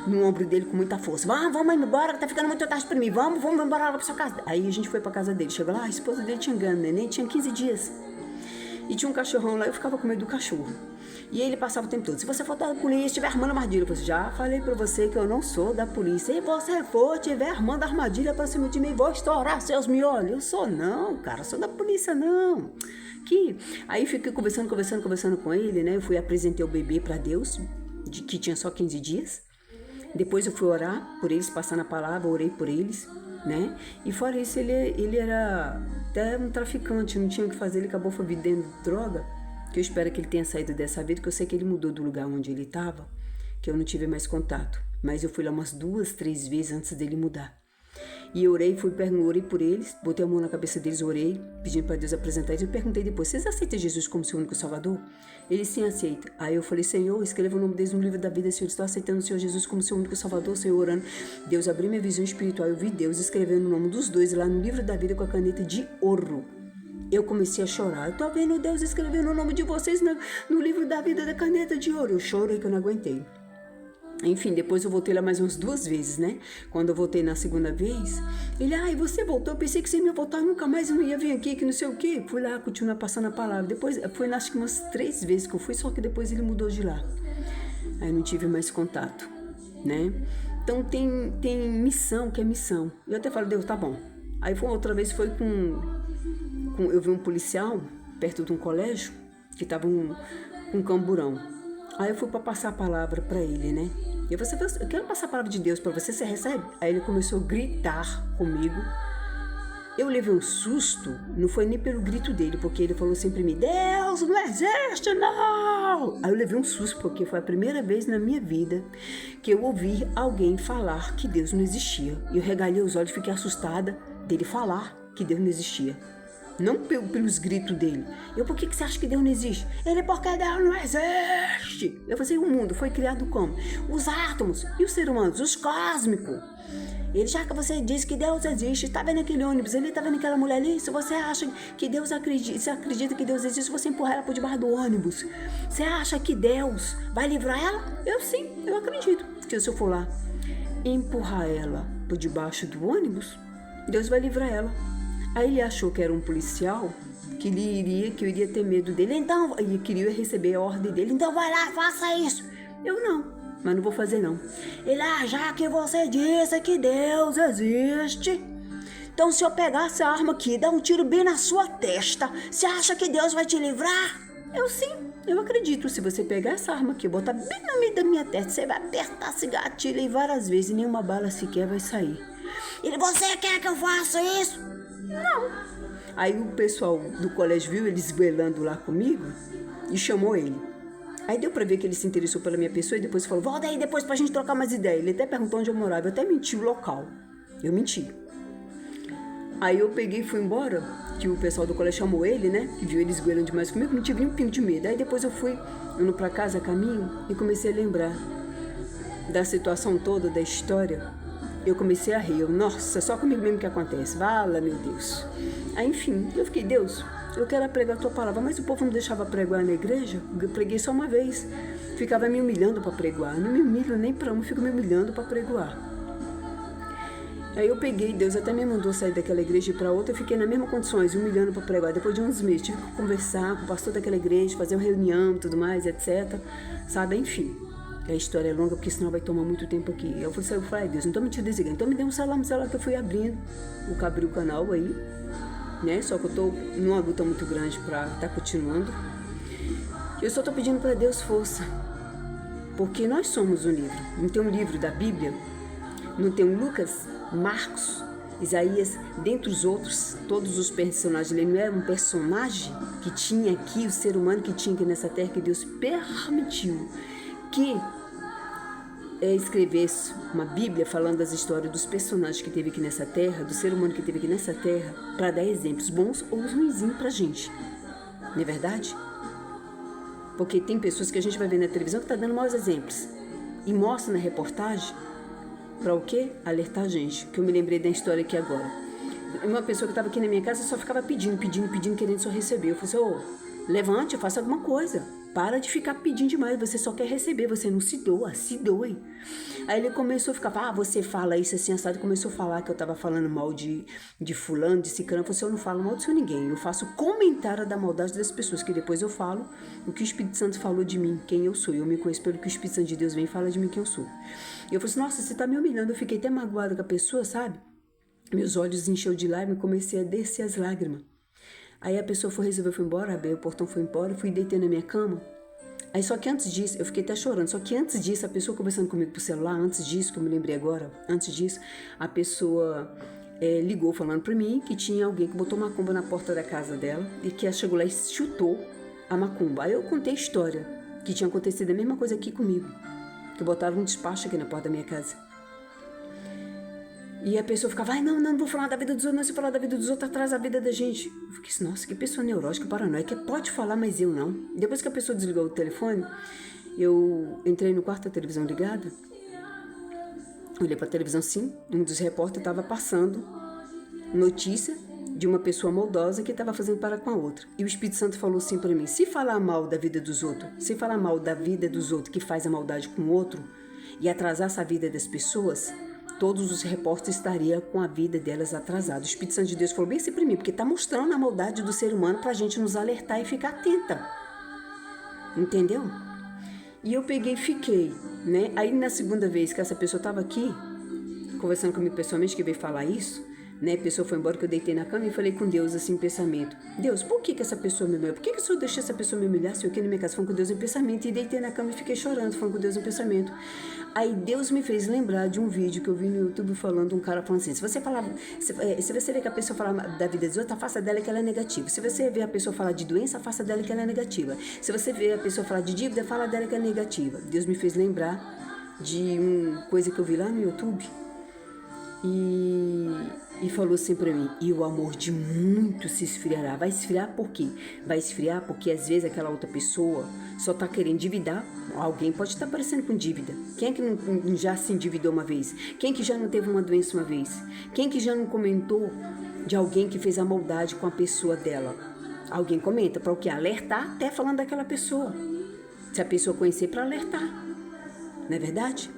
Speaker 1: no ombro dele com muita força, vamos embora, tá ficando muito tarde pra mim, vamos embora lá pra sua casa. Aí a gente foi pra casa dele, chegou lá, a esposa dele tinha ganho, neném, tinha 15 dias, e tinha um cachorrão lá, eu ficava com medo do cachorro. E ele passava o tempo todo, se você for da polícia, estiver armando armadilha, eu falei, já falei pra você que eu não sou da polícia, se você for, estiver armando armadilha pra cima de mim, vou estourar seus miolos. Eu sou não, cara, sou da polícia não. Aí fiquei conversando com ele, né, eu fui apresentei o bebê pra Deus, que tinha só 15 dias, depois eu fui orar por eles, passando a palavra, orei por eles, né, e fora isso, ele era até um traficante, não tinha o que fazer, ele acabou vendendo droga, que eu espero que ele tenha saído dessa vida, que eu sei que ele mudou do lugar onde ele estava, que eu não tive mais contato. Mas eu fui lá umas 2, 3 vezes antes dele mudar. E eu orei por eles, botei a mão na cabeça deles, orei, pedindo para Deus apresentar eles. Eu perguntei depois, vocês aceitam Jesus como seu único salvador? Eles sim aceitam. Aí eu falei, Senhor, escreva o nome deles no livro da vida, Senhor, estou aceitando o Senhor Jesus como seu único salvador, Senhor, orando. Deus abriu minha visão espiritual, eu vi Deus escrevendo o nome dos dois lá no livro da vida com a caneta de ouro. Eu comecei a chorar. Eu tô vendo Deus escrevendo o nome de vocês no livro da vida da caneta de ouro. Eu chorei que eu não aguentei. Enfim, depois eu voltei lá mais umas 2 vezes, né? Quando eu voltei na segunda vez, ele, você voltou, eu pensei que você ia voltar, nunca mais eu não ia vir aqui, que não sei o quê. Fui lá, continuar passando a palavra. Depois, foi acho que umas 3 vezes que eu fui, só que depois ele mudou de lá. Aí não tive mais contato, né? Então tem missão, que é missão. Eu até falo, Deus, tá bom. Aí outra vez foi eu vi um policial perto de um colégio que tava um camburão. Aí eu fui para passar a palavra para ele, né? Eu falei, eu quero passar a palavra de Deus para você, você recebe? Aí ele começou a gritar comigo. Eu levei um susto, não foi nem pelo grito dele, porque ele falou assim pra mim, Deus não existe, não! Aí eu levei um susto, porque foi a primeira vez na minha vida que eu ouvi alguém falar que Deus não existia. E eu regalei os olhos e fiquei assustada dele falar que Deus não existia. Não pelos gritos dele. Por que você acha que Deus não existe? Ele, porque Deus não existe. Eu falei, o mundo foi criado como? Os átomos e os seres humanos, os cósmicos. Ele, já que você diz que Deus existe, tá vendo aquele ônibus ali, tá vendo aquela mulher ali? Se você acha que Deus acredita, se acredita que Deus existe, você empurrar ela por debaixo do ônibus. Você acha que Deus vai livrar ela? Eu sim, eu acredito. Que se eu for lá empurrar ela por debaixo do ônibus, Deus vai livrar ela. Aí ele achou que era um policial, que eu iria ter medo dele, então, e queria receber a ordem dele, então vai lá, faça isso. Eu não, mas não vou fazer não. Ele, já que você disse que Deus existe, então se eu pegar essa arma aqui e dar um tiro bem na sua testa, você acha que Deus vai te livrar? Eu sim, eu acredito. Se você pegar essa arma aqui e botar bem no meio da minha testa, você vai apertar esse gatilho aí várias vezes e nenhuma bala sequer vai sair. Ele, você quer que eu faça isso? Não. Aí o pessoal do colégio viu eles velando lá comigo. e chamou ele. Aí deu pra ver que ele se interessou pela minha pessoa e depois falou, volta aí depois pra gente trocar mais ideia. Ele até perguntou onde eu morava, eu até menti o local. Eu menti. Aí eu peguei e fui embora, que o pessoal do colégio chamou ele, né? Que viu ele esgoelando demais comigo, não tive nem um pingo de medo. Aí depois eu fui indo pra casa, caminho, e comecei a lembrar da situação toda, da história. Eu comecei a rir, nossa, só comigo mesmo que acontece, vala meu Deus. Aí enfim, eu fiquei, Deus, eu quero pregar a tua palavra, mas o povo não deixava pregar na igreja, eu preguei só uma vez, ficava me humilhando para pregar, não me humilho nem para um, fico me humilhando para pregar. Aí eu peguei, Deus até me mandou sair daquela igreja e ir para outra, eu fiquei nas mesmas condições, humilhando para pregar. Depois de uns meses, tive que conversar com o pastor daquela igreja, fazer uma reunião e tudo mais, etc. Sabe, enfim. A história é longa, porque senão vai tomar muito tempo aqui. Eu falei, Deus, então me tira desse lugar. Então me dê um celular que eu fui abrindo, abri o canal aí, né? Só que eu tô numa luta muito grande para estar continuando. Eu só tô pedindo para Deus força, porque nós somos um livro. Não tem um livro da Bíblia, não tem um Lucas, Marcos, Isaías, dentre os outros, todos os personagens. Ele não era um personagem que tinha aqui, o ser humano que tinha aqui nessa terra, que Deus permitiu que escrevesse uma Bíblia falando das histórias dos personagens que teve aqui nessa terra, do ser humano que teve aqui nessa terra, para dar exemplos bons ou ruinzinhos pra gente. Não é verdade? Porque tem pessoas que a gente vai ver na televisão que tá dando maus exemplos e mostra na reportagem para o quê? Alertar a gente. Que eu me lembrei da história aqui agora. Uma pessoa que estava aqui na minha casa só ficava pedindo, querendo só receber. Eu falei assim, levante, faça alguma coisa. Para de ficar pedindo demais, você só quer receber, você não se doa, se doe. Aí ele começou a ficar, você fala isso assim, assado. Começou a falar que eu estava falando mal de fulano, de ciclano. Eu falei assim, eu não falo mal de ninguém. Eu faço comentário da maldade das pessoas, que depois eu falo o que o Espírito Santo falou de mim, quem eu sou. Eu me conheço pelo que o Espírito Santo de Deus vem e fala de mim quem eu sou. E eu falei assim, nossa, você tá me humilhando. Eu fiquei até magoada com a pessoa, sabe? Meus olhos encheu de lágrimas e comecei a descer as lágrimas. Aí a pessoa resolveu, foi embora, abriu o portão, foi embora, fui deitei na minha cama. Aí só que antes disso, eu fiquei até chorando, só que antes disso, a pessoa conversando comigo por celular, antes disso, que eu me lembrei agora, antes disso, a pessoa ligou falando pra mim que tinha alguém que botou macumba na porta da casa dela e que ela chegou lá e chutou a macumba. Aí eu contei a história, que tinha acontecido a mesma coisa aqui comigo, que botaram um despacho aqui na porta da minha casa. E a pessoa ficava, não vou falar da vida dos outros, não, se falar da vida dos outros, atrasa a vida da gente. Eu fiquei assim, nossa, que pessoa neurótica, paranoica, pode falar, mas eu não. Depois que a pessoa desligou o telefone, eu entrei no quarto, a televisão ligada, olhei pra televisão sim, um dos repórteres estava passando notícia de uma pessoa maldosa que estava fazendo para com a outra. E o Espírito Santo falou assim para mim, se falar mal da vida dos outros, se falar mal da vida dos outros que faz a maldade com o outro e atrasar essa vida das pessoas, todos os repórteres estariam com a vida delas atrasada. O Espírito Santo de Deus falou bem assim para mim, porque está mostrando a maldade do ser humano para a gente nos alertar e ficar atenta. Entendeu? E eu peguei e fiquei, né? Aí na segunda vez que essa pessoa estava aqui, conversando comigo pessoalmente, que veio falar isso, né? A pessoa foi embora, que eu deitei na cama e falei com Deus assim em pensamento. Deus, por que essa pessoa me humilhou? Por que o Senhor deixou essa pessoa me humilhar? Se eu aqui na minha casa falando com Deus em pensamento, e deitei na cama e fiquei chorando, falando com Deus em pensamento. Aí Deus me fez lembrar de um vídeo que eu vi no YouTube falando, um cara falando assim, se você ver que a pessoa fala da vida dos outros, afasta dela que ela é negativa. Se você ver a pessoa falar de doença, afasta dela que ela é negativa. Se você ver a pessoa falar de dívida, fala dela que ela é negativa. Deus me fez lembrar de uma coisa que eu vi lá no YouTube e falou assim pra mim, e o amor de muito se esfriará. Vai esfriar por quê? Vai esfriar porque às vezes aquela outra pessoa só tá querendo endividar. Alguém pode estar parecendo com dívida. Quem é que não já se endividou uma vez? Quem que já não teve uma doença uma vez? Quem que já não comentou de alguém que fez a maldade com a pessoa dela? Alguém comenta para o quê? Alertar, até falando daquela pessoa. Se a pessoa conhecer, para alertar. Não é verdade?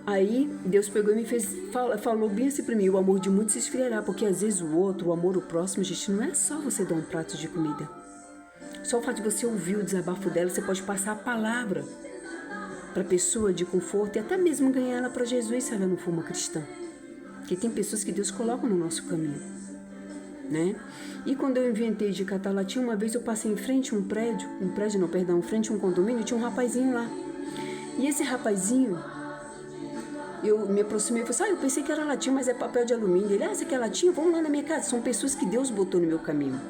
Speaker 1: Aí Deus pegou e me fez, falou bem assim pra mim, o amor de muitos se esfriará, porque às vezes o outro, o amor ao próximo, gente, não é só você dar um prato de comida. Só o fato de você ouvir o desabafo dela, você pode passar a palavra para a pessoa de conforto e até mesmo ganhar ela para Jesus se ela não for uma cristã. Porque tem pessoas que Deus coloca no nosso caminho, né? E quando eu inventei de catar latinha, uma vez eu passei em frente a em frente a um condomínio, tinha um rapazinho lá. E esse rapazinho, eu me aproximei e falei assim, eu pensei que era latinha, mas é papel de alumínio. Ele, essa aqui é latinha? Vamos lá na minha casa. São pessoas que Deus botou no meu caminho.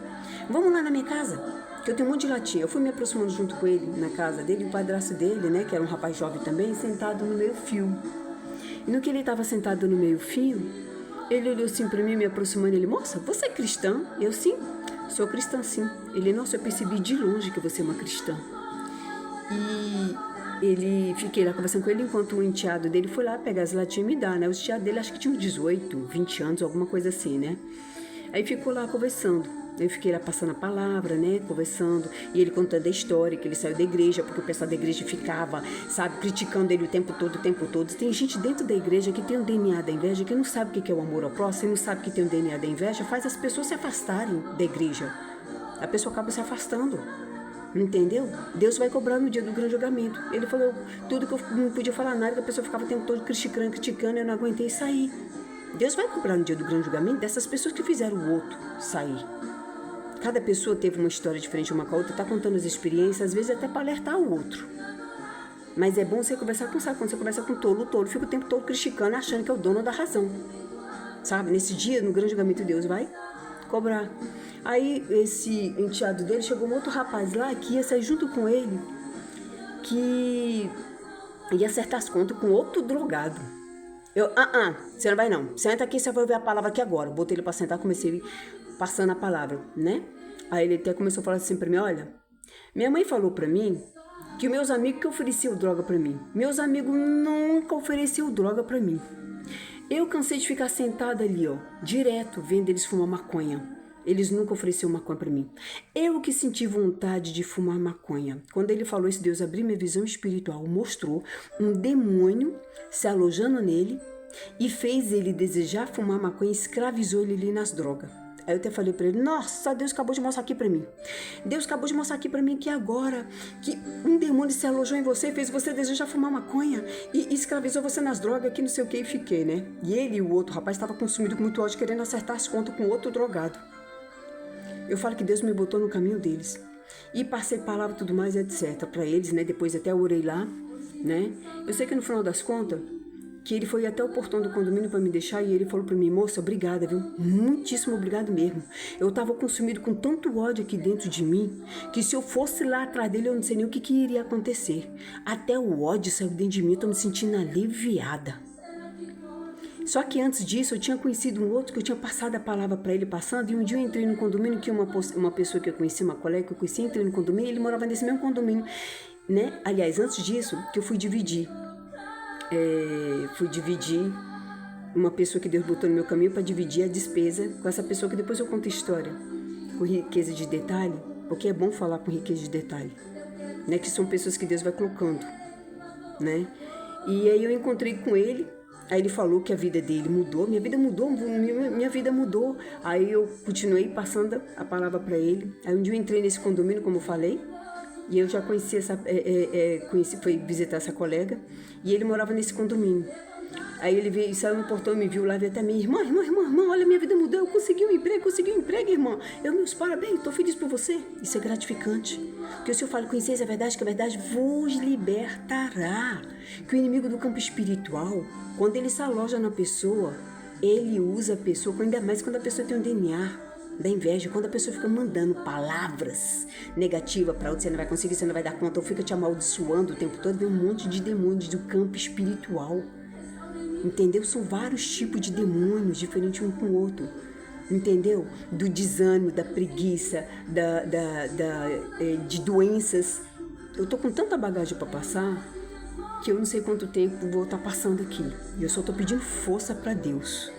Speaker 1: Vamos lá na minha casa. que eu tenho um monte de latinha. Eu fui me aproximando junto com ele na casa dele, o padrasto dele, né, que era um rapaz jovem também, sentado no meio fio. E no que ele estava sentado no meio fio, ele olhou assim para mim, me aproximando, ele, moça, você é cristã? Eu, sim, sou cristã, sim. Ele, nossa, eu percebi de longe que você é uma cristã. E ele, fiquei lá conversando com ele, enquanto o enteado dele foi lá pegar as latinhas e me dar, né? O enteado dele acho que tinha uns 18, 20 anos, alguma coisa assim, né? Aí ficou lá conversando. Eu fiquei lá passando a palavra, né, conversando, e ele contando a história, que ele saiu da igreja, porque o pessoal da igreja ficava, sabe, criticando ele o tempo todo. Tem gente dentro da igreja que tem um DNA da inveja, que não sabe o que é o amor ao próximo, não sabe que tem um DNA da inveja, faz as pessoas se afastarem da igreja. A pessoa acaba se afastando, entendeu? Deus vai cobrar no dia do grande julgamento. Ele falou tudo que eu não podia falar nada, que a pessoa ficava o tempo todo criticando, eu não aguentei sair. Deus vai cobrar no dia do grande julgamento dessas pessoas que fizeram o outro sair. Cada pessoa teve uma história diferente uma com a outra, está contando as experiências, às vezes até para alertar o outro. Mas é bom você conversar com, sabe, quando você conversa com o tolo fica o tempo todo criticando, achando que é o dono da razão. Sabe, nesse dia, no grande julgamento, Deus vai cobrar. Aí, esse enteado dele, chegou um outro rapaz lá, que ia sair junto com ele, que ia acertar as contas com outro drogado. Eu, você não vai não, senta aqui, você vai ouvir a palavra aqui agora. Botei ele para sentar, comecei passando a palavra, né? Aí ele até começou a falar assim pra mim, olha, minha mãe falou pra mim que meus amigos que ofereciam droga pra mim, meus amigos nunca ofereciam droga pra mim. Eu cansei de ficar sentada ali, ó, direto, vendo eles fumar maconha. Eles nunca ofereciam maconha pra mim. Eu que senti vontade de fumar maconha. Quando ele falou isso, Deus abriu minha visão espiritual, mostrou um demônio se alojando nele e fez ele desejar fumar maconha e escravizou ele ali nas drogas. Aí eu até falei pra ele, nossa, Deus acabou de mostrar aqui pra mim. Deus acabou de mostrar aqui pra mim que agora, que um demônio se alojou em você, fez você desejar fumar maconha e escravizou você nas drogas, que não sei o que, e fiquei, né? E ele e o outro rapaz estavam consumidos com muito ódio, querendo acertar as contas com outro drogado. Eu falo que Deus me botou no caminho deles. E passei palavra e tudo mais, etc. pra eles, né? Depois até orei lá, né? Eu sei que no final das contas, que ele foi até o portão do condomínio para me deixar e ele falou para mim, moça, obrigada, viu? Muitíssimo obrigado mesmo. Eu estava consumido com tanto ódio aqui dentro de mim, que se eu fosse lá atrás dele, eu não sei nem o que iria acontecer. Até o ódio saiu dentro de mim, eu tô me sentindo aliviada. Só que antes disso, eu tinha conhecido um outro que eu tinha passado a palavra para ele passando, e um dia eu entrei no condomínio, que uma pessoa que eu conheci, uma colega que eu conheci, entrei no condomínio, e ele morava nesse mesmo condomínio, né? Aliás, antes disso, que eu fui dividir uma pessoa que Deus botou no meu caminho para dividir a despesa com essa pessoa, que depois eu conto a história com riqueza de detalhe, porque é bom falar com riqueza de detalhe, né? Que são pessoas que Deus vai colocando, né? E aí eu encontrei com ele, aí ele falou que a vida dele mudou, minha vida mudou. Aí eu continuei passando a palavra para ele. Aí um dia eu entrei nesse condomínio, como eu falei, e eu já conheci fui visitar essa colega, e ele morava nesse condomínio. Aí ele veio, saiu no portão, me viu lá, veio até mim, irmã, olha, minha vida mudou, eu consegui um emprego, irmã. Meus parabéns, tô feliz por você. Isso é gratificante. Porque o Senhor fala, conheceis a verdade, que a verdade vos libertará. Que o inimigo do campo espiritual, quando ele se aloja na pessoa, ele usa a pessoa, ainda mais quando a pessoa tem um DNA da inveja, quando a pessoa fica mandando palavras negativas para outra, você não vai conseguir, você não vai dar conta, ou fica te amaldiçoando o tempo todo, vem um monte de demônios do campo espiritual. Entendeu? São vários tipos de demônios, diferentes um com o outro. Entendeu? Do desânimo, da preguiça, de doenças. Eu tô com tanta bagagem para passar que eu não sei quanto tempo vou estar passando aqui. E eu só tô pedindo força para Deus,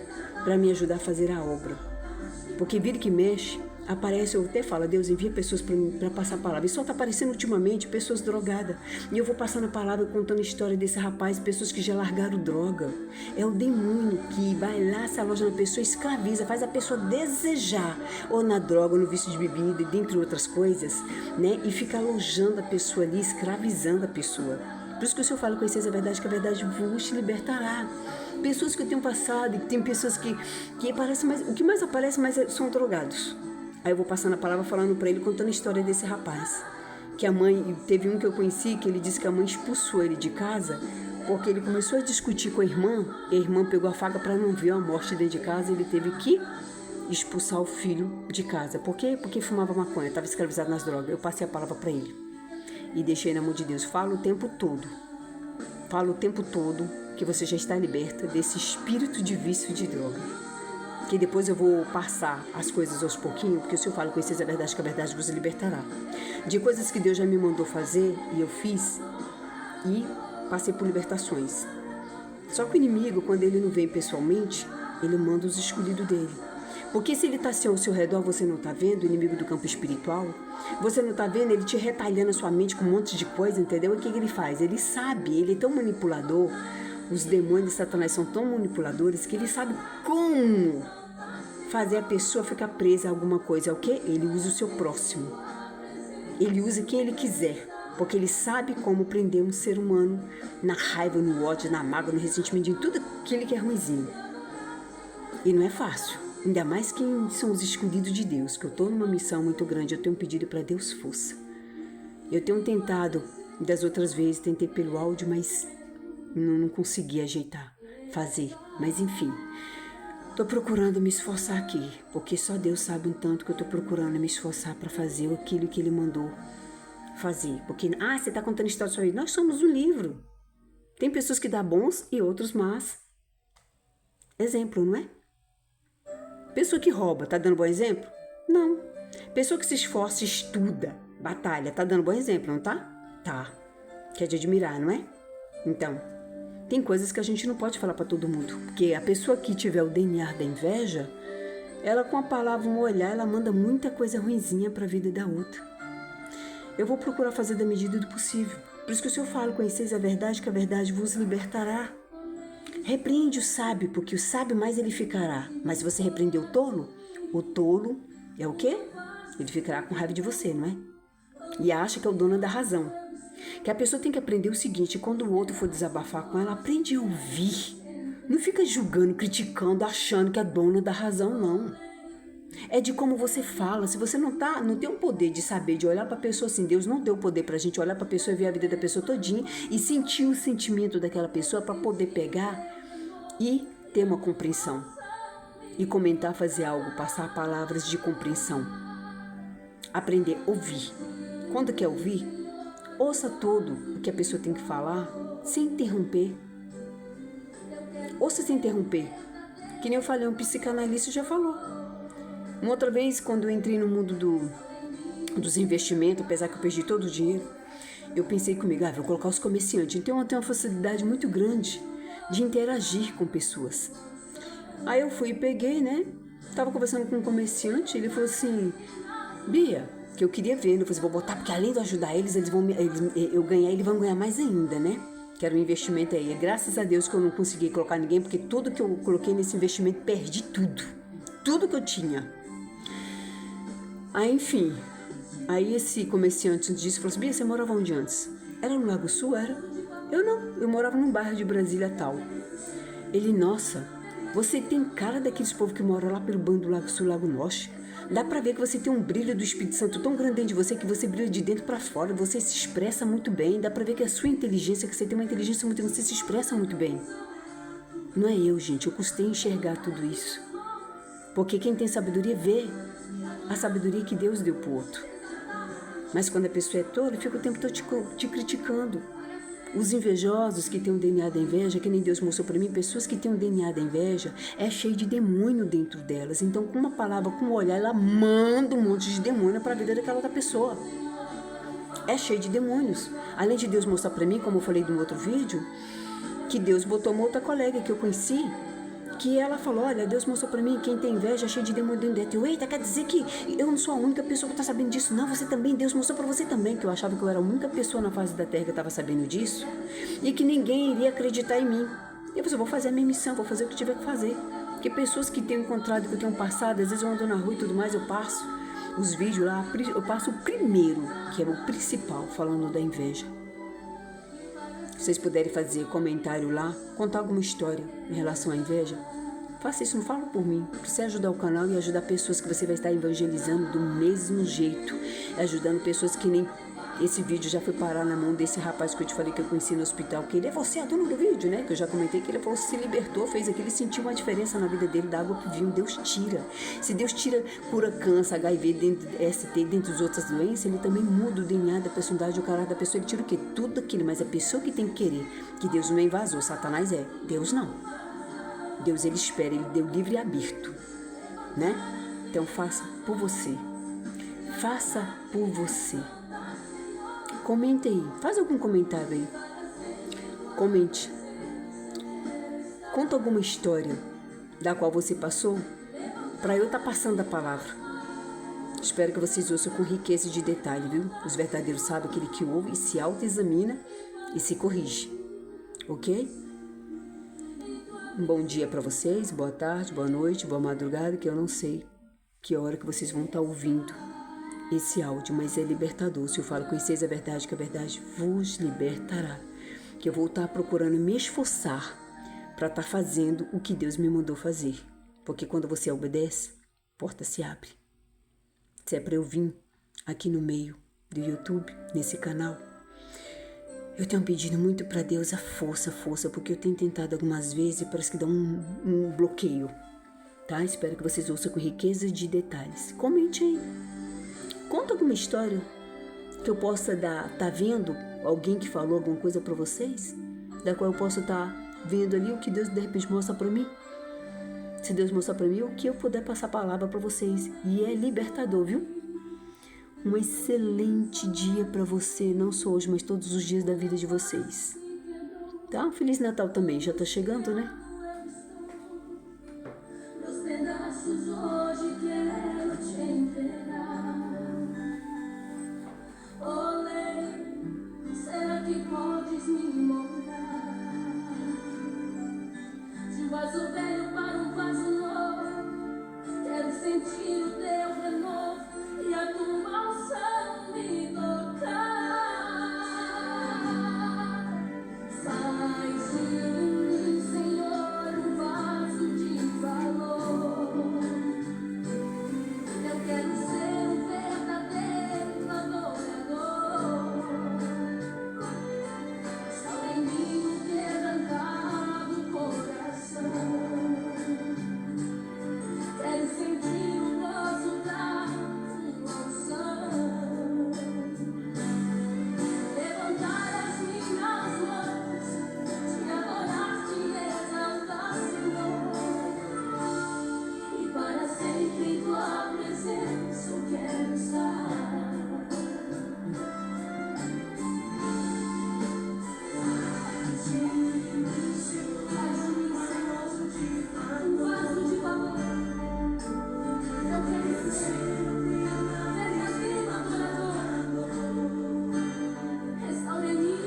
Speaker 1: para me ajudar a fazer a obra. Porque vira que mexe, aparece, eu até falo, Deus envia pessoas para passar a palavra. E só está aparecendo ultimamente pessoas drogadas. E eu vou passando a palavra, contando a história desse rapaz, pessoas que já largaram droga. É o demônio que vai lá, se aloja na pessoa, escraviza, faz a pessoa desejar, ou na droga, ou no vício de bebida, dentre outras coisas, né? E fica alojando a pessoa ali, escravizando a pessoa. Por isso que o Senhor fala, conheceis a verdade, que a verdade vos libertará. Pessoas que eu tenho passado, e tem pessoas que aparecem, mas o que mais aparece são drogados. Aí eu vou passando a palavra, falando para ele, contando a história desse rapaz. Que a mãe, teve um que eu conheci, que ele disse que a mãe expulsou ele de casa, porque ele começou a discutir com a irmã, e a irmã pegou a faca para não ver a morte dentro de casa, ele teve que expulsar o filho de casa. Por quê? Porque fumava maconha, estava escravizado nas drogas. Eu passei a palavra para ele e deixei na mão de Deus. Fala o tempo todo que você já está liberta desse espírito de vício de droga. Que depois eu vou passar as coisas aos pouquinhos, porque se eu falo com vocês a verdade, que a verdade vos libertará. De coisas que Deus já me mandou fazer e eu fiz e passei por libertações. Só que o inimigo, quando ele não vem pessoalmente, ele manda os escolhidos dele. Porque se ele está ao seu redor, você não está vendo, o inimigo do campo espiritual, você não está vendo ele te retalhando a sua mente com um monte de coisa, entendeu? E o que ele faz? Ele sabe, ele é tão manipulador, os demônios de Satanás são tão manipuladores que ele sabe como fazer a pessoa ficar presa a alguma coisa. É o quê? Ele usa o seu próximo. Ele usa quem ele quiser. Porque ele sabe como prender um ser humano na raiva, no ódio, na mágoa, no ressentimento, em tudo aquilo que é ruimzinho. E não é fácil. Ainda mais quem são os escolhidos de Deus, que eu estou numa missão muito grande, eu tenho pedido para Deus força. Eu tenho tentado, das outras vezes, tentei pelo áudio, mas não consegui ajeitar, fazer. Mas enfim, estou procurando me esforçar aqui, porque só Deus sabe um tanto que eu estou procurando me esforçar para fazer aquilo que Ele mandou fazer. Porque, você está contando história só aí. Nós somos um livro. Tem pessoas que dão bons e outros más. Exemplo, não é? Pessoa que rouba, tá dando bom exemplo? Não. Pessoa que se esforça, estuda, batalha, tá dando bom exemplo, não tá? Tá. Que é de admirar, não é? Então, tem coisas que a gente não pode falar pra todo mundo. Porque a pessoa que tiver o DNA da inveja, ela com a palavra, um olhar, ela manda muita coisa ruinzinha pra vida da outra. Eu vou procurar fazer da medida do possível. Por isso que o Senhor fala, conheceis a verdade, que a verdade vos libertará. Repreende o sábio, porque o sábio mais ele ficará. Mas se você repreender o tolo é o quê? Ele ficará com raiva de você, não é? E acha que é o dono da razão. Que a pessoa tem que aprender o seguinte, quando o outro for desabafar com ela, aprende a ouvir. Não fica julgando, criticando, achando que é dono da razão, não. É de como você fala. Se você não tem o poder de saber, de olhar para a pessoa assim, Deus não deu o poder para a gente olhar para a pessoa e ver a vida da pessoa todinha e sentir o sentimento daquela pessoa para poder pegar e ter uma compreensão. E comentar, fazer algo, passar palavras de compreensão. Aprender a ouvir. Quando quer ouvir, ouça tudo o que a pessoa tem que falar sem interromper. Ouça sem interromper. Que nem eu falei, um psicanalista já falou. Uma outra vez, quando eu entrei no mundo dos investimentos, apesar que eu perdi todo o dinheiro, eu pensei comigo, vou colocar os comerciantes. Então eu tenho uma facilidade muito grande de interagir com pessoas. Aí eu fui e peguei, né? Tava conversando com um comerciante, ele falou assim, Bia, que eu queria ver, eu falei, vou botar, porque além de ajudar eles eu ganhar, eles vão ganhar mais ainda, né? Que era um investimento aí. E graças a Deus que eu não consegui colocar ninguém, porque tudo que eu coloquei nesse investimento, perdi tudo. Tudo que eu tinha. Aí, enfim, aí esse comerciante disse, falou assim, Bia, você morava onde antes? Era no Lago Sul, era? Eu não, eu morava num bairro de Brasília tal. Ele, nossa, você tem cara daqueles povos que moram lá pelo bando do Lago Sul, Lago Norte. Dá pra ver que você tem um brilho do Espírito Santo tão grande dentro de você, que você brilha de dentro pra fora, você se expressa muito bem. Dá pra ver que a sua inteligência, que você tem uma inteligência muito grande, você se expressa muito bem. Não é eu, gente, eu custei enxergar tudo isso. Porque quem tem sabedoria vê a sabedoria que Deus deu pro outro. Mas quando a pessoa é tola, fica o tempo todo te criticando. Os invejosos que têm o DNA da inveja, que nem Deus mostrou para mim, pessoas que têm o DNA da inveja, é cheio de demônio dentro delas. Então, com uma palavra, com um olhar, ela manda um monte de demônio para a vida daquela outra pessoa. É cheio de demônios. Além de Deus mostrar para mim, como eu falei no outro vídeo, que Deus botou uma outra colega que eu conheci, que ela falou, olha, Deus mostrou pra mim, quem tem inveja é cheio de demônio dentro dela. Eu, eita, quer dizer que eu não sou a única pessoa que tá sabendo disso? Não, você também, Deus mostrou pra você também, que eu achava que eu era a única pessoa na face da terra que tava sabendo disso, e que ninguém iria acreditar em mim. E eu falei, vou fazer a minha missão, vou fazer o que tiver que fazer. Porque pessoas que tenho encontrado, que eu tenho passado, às vezes eu ando na rua e tudo mais, eu passo os vídeos lá, eu passo o primeiro, que é o principal, falando da inveja. Se vocês puderem fazer comentário lá, contar alguma história em relação à inveja, faça isso, não fala por mim. Para você ajudar o canal e ajudar pessoas que você vai estar evangelizando do mesmo jeito, ajudando pessoas que nem Esse vídeo já foi parar na mão desse rapaz que eu te falei que eu conheci no hospital, que ele é você, a dona do vídeo, né? Que eu já comentei que ele falou, se libertou, fez aquilo, sentiu uma diferença na vida dele, da água que vinha, Deus tira. Se Deus tira, cura câncer, HIV, ST, dentre as outras doenças, ele também muda o DNA da personalidade, o caráter da pessoa, ele tira o quê? Tudo aquilo, mas a pessoa que tem que querer, que Deus não é invasor, Satanás é, Deus não. Deus, ele espera, ele deu livre arbítrio, né? Então faça por você. Faça por você. Comente aí. Faz algum comentário aí. Comente. Conta alguma história da qual você passou para eu estar passando a palavra. Espero que vocês ouçam com riqueza de detalhe, viu? Os verdadeiros sabem aquele que ouve e se autoexamina e se corrige. Ok? Um bom dia para vocês, boa tarde, boa noite, boa madrugada, que eu não sei que hora que vocês vão estar ouvindo esse áudio, mas é libertador. Se eu falo, conheceis a verdade, que a verdade vos libertará. Que eu vou estar procurando me esforçar para estar fazendo o que Deus me mandou fazer. Porque quando você obedece, a porta se abre. Se é para eu vir aqui no meio do YouTube, nesse canal, eu tenho pedido muito para Deus a força, porque eu tenho tentado algumas vezes e parece que dá um bloqueio. Tá? Espero que vocês ouçam com riqueza de detalhes. Comente aí. Conta alguma história que eu possa tá vendo alguém que falou alguma coisa para vocês, da qual eu possa estar vendo ali o que Deus de repente mostra para mim. Se Deus mostrar para mim, o que eu puder passar a palavra para vocês. E é libertador, viu? Um excelente dia para você, não só hoje, mas todos os dias da vida de vocês. Tá? Um Feliz Natal também, já tá chegando, né? Meus pedaços hoje quero te entregar. Olê, será que podes me moldar? De um vaso velho para um vaso novo, quero sentir o teu renovo e a tua unção me tocar. Faz de mim, Senhor, um vaso de valor. Eu quero ser um verdadeiro adorador. Só em mim o quebrantado coração. Quero sentir o gozo da tua unção. Levantar as minhas mãos, te adorar, te exaltar, Senhor. E para sempre em tua presença eu quero estar. Faz de mim, Senhor, um vaso de valor. Eu quero ser verdadeiro adorador. Restaure em mim,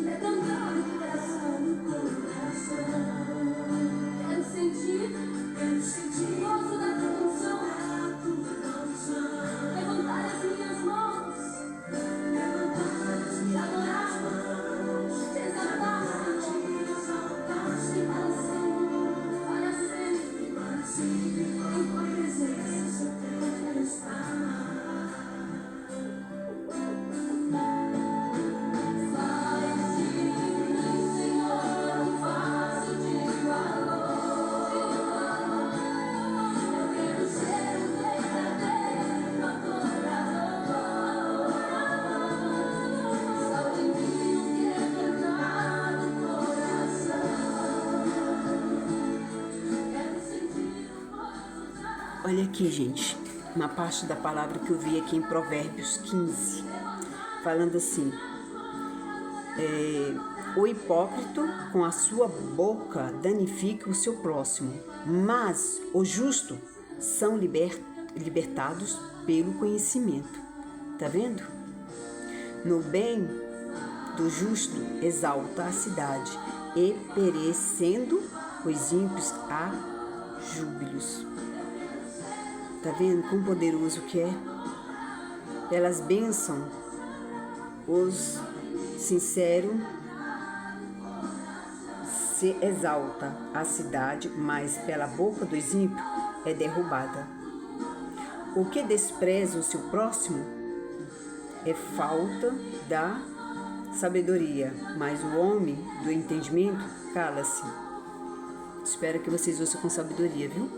Speaker 1: quebrantado o coração. Quero sentir o gozo da tua unção. Levantar as minhas mãos, te adorar, te exaltar, para sempre, em tua presença eu quero estar. Faz de mim, Senhor, um vaso de valor. Eu quero ser um verdadeiro adorador. Só em mim o quebrantado coração. Quero sentir o gozo da... Olha aqui, gente, uma parte da palavra que eu vi aqui em Provérbios 15, falando assim: o hipócrita com a sua boca danifica o seu próximo, mas os justos são libertados pelo conhecimento. Tá vendo? No bem do justo exalta a cidade, e perecendo os ímpios há júbilos. Tá vendo quão poderoso que é? Pelas bênçãos, os sinceros se exalta a cidade, mas pela boca dos ímpios é derrubada. O que despreza o seu próximo é falta da sabedoria, mas o homem do entendimento cala-se. Espero que vocês ouçam com sabedoria, viu?